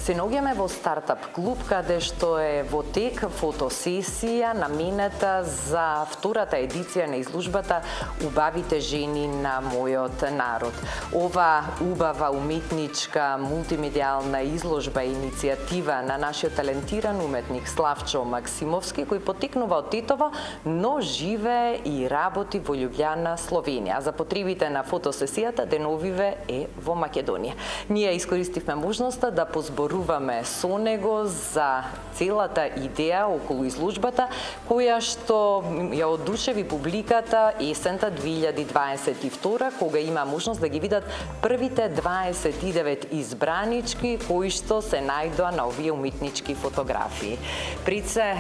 Се наоѓаме во стартап клуб, каде што е во тек фотосесија наменета за втората едиција на изложбата Убавите жени на мојот народ. Ова убава уметничка мултимедијална изложба е иницијатива на нашиот талентиран уметник Славчо Максимовски, кој потекнува од Тетово, но живее и работи во Љубљана, Словенија. А за потребите на фотосесијата деновиве е во Македонија. Ние искористивме можноста да позборуваме со него за целата идеја околу изложбата, која што ја одушеви публиката есента 2022, кога има можност да ги видат првите 29 избранички кои што се најдоа на овие уметнички фотографии. Пред се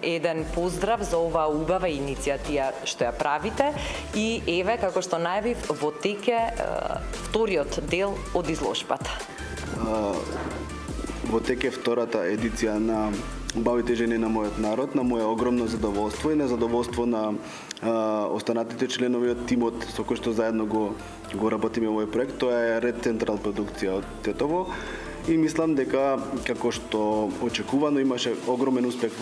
еден поздрав за оваа убава иницијатива што ја правите и еве, како што најавив, во теке вториот дел од изложбата. Во теке втората едиција на Убавите жени на мојот народ, на моје огромно задоволство и на задоволство на останатите членови од тимот со кој што заедно го работиме овој проект. Тоа е Ред Централ продукција од Тетово и мислам дека, како што очекувано, имаше огромен успех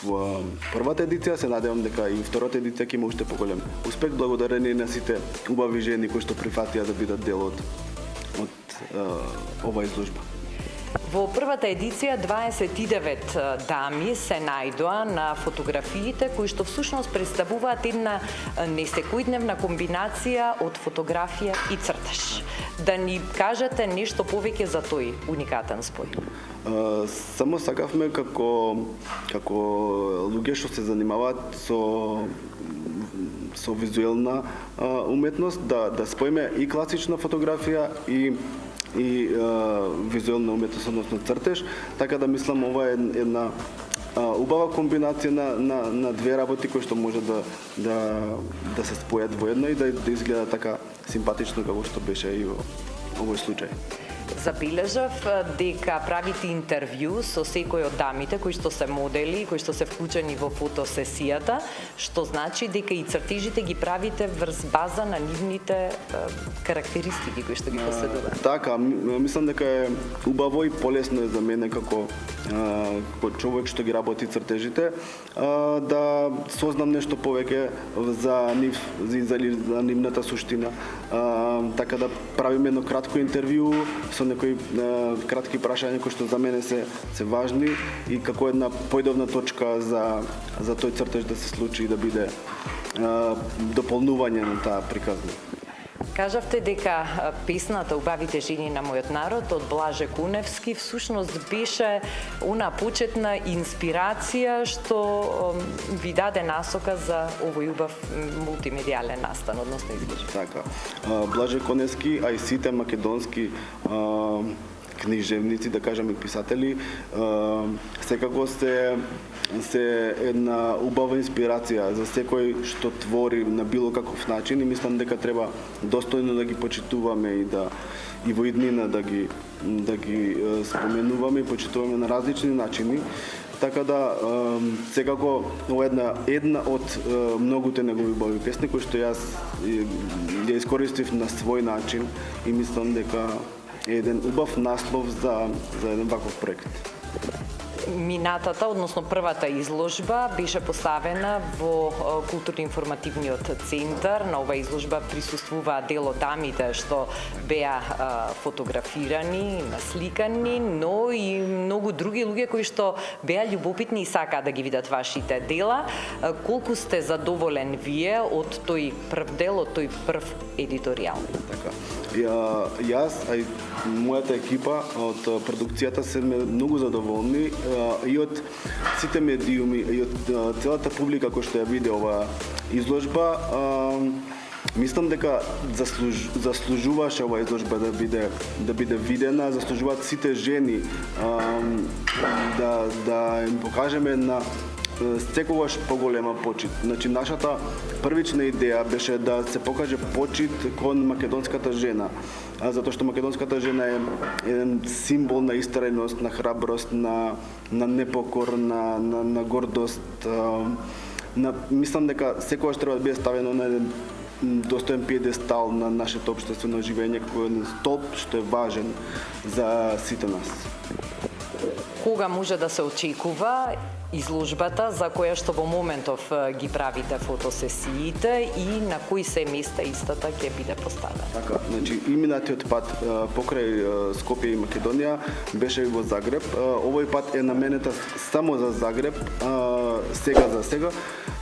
во првата едиција. Се надевам дека и втората едиција ќе има уште поголем успех, благодарение на сите убави жени кои што прифатија да бидат дел од оваа изложба. Во првата едиција 29 дами се најдоа на фотографиите кои што всушност представуваат една несекојдневна комбинација од фотографија и цртаж. Да ни кажете нешто повеќе за тој уникатен спој. Само сакавме како луѓе што се занимаваат со визуелна уметност да споиме и класична фотографија и визуелна уметност, односно цртеж, така да мислам ова е една убава комбинација на две работи кои што може да се спојат во едно и да изгледа така симпатично како што беше и во овој случај. Забележав дека правите интервју со секој од дамите кои што се модели, кои што се вклучени во фотосесијата, што значи дека и цртежите ги правите врз база на нивните карактеристики кои што ги поседуваат. Така, мислам дека е убаво и полесно е за мене како човек што ги работи цртежите, да сознам нешто повеќе за нивната суштина. Така да правиме едно кратко интервју со некои кратки прашања кои што за мене се важни и како една појдовна точка за тој цртеж да се случи и да биде дополнување на таа приказна. Кажавте дека песната Убавите жени на мојот народ од Блаже Куневски всушност беше она почетна инспирација што ви даде насока за овој убав мултимедијален настан, односно изложба. Така. Блаже Куневски, а и сите македонски книжевници, да кажам и писатели, секако се една убава инспирација за секој што твори на било каков начин и мислам дека треба достојно да ги почитуваме и во иднина да ги споменуваме и почитуваме на различни начини. Така да секако една од многуте негови убави песни кои што јас ја искористив на свој начин и мислам дека е еден убав наслов за еден ваков проект. Минатата, односно првата изложба, беше поставена во културно-информативниот центар. На оваа изложба присуствуваа дел од дамите што беа фотографирани, насликани, но и многу други луѓе кои што беа љубопитни и сакаат да ги видат вашите дела. Колку сте задоволен вие од тој прв дел, од тој прв едиторијал? Така. Јас, а и мојата екипа од продукцијата се многу задоволни и од сите медиуми и од целата публика која што ја виде оваа изложба. Мислам дека заслужуваше оваа изложба да биде видена, заслужуваат сите жени да им покажеме на секогаш поголема почит. Значи, нашата првична идеја беше да се покаже почит кон македонската жена, затоа што македонската жена е еден символ на истрајност, на храброст, на непокор, на гордост. Мислам дека секогаш треба да биде ставено на еден достоен пиедестал на нашето општествено живење како еден столб што е важен за сите нас. кога може да се очекува изложбата за која што во моментов ги правите фотосесиите и на кои се места истата ќе биде поставена? Така, значи и минатиот пат покрај Скопје и Македонија беше и во Загреб. Овој пат е наменета само за Загреб, сега за сега.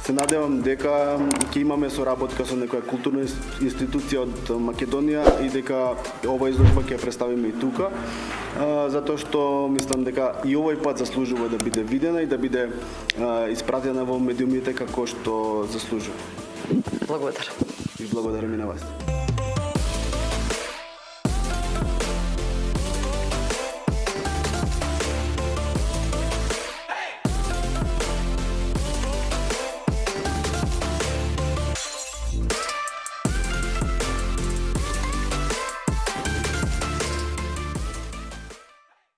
Се надевам дека ќе имаме соработка со некоја културна институција од Македонија и дека ова изложба ќе ја представиме и тука, затоа што мислам дека и овој пат заслужува да биде видена и да биде испратена во медиумите како што заслужува. Благодарам. И благодарам и на вас.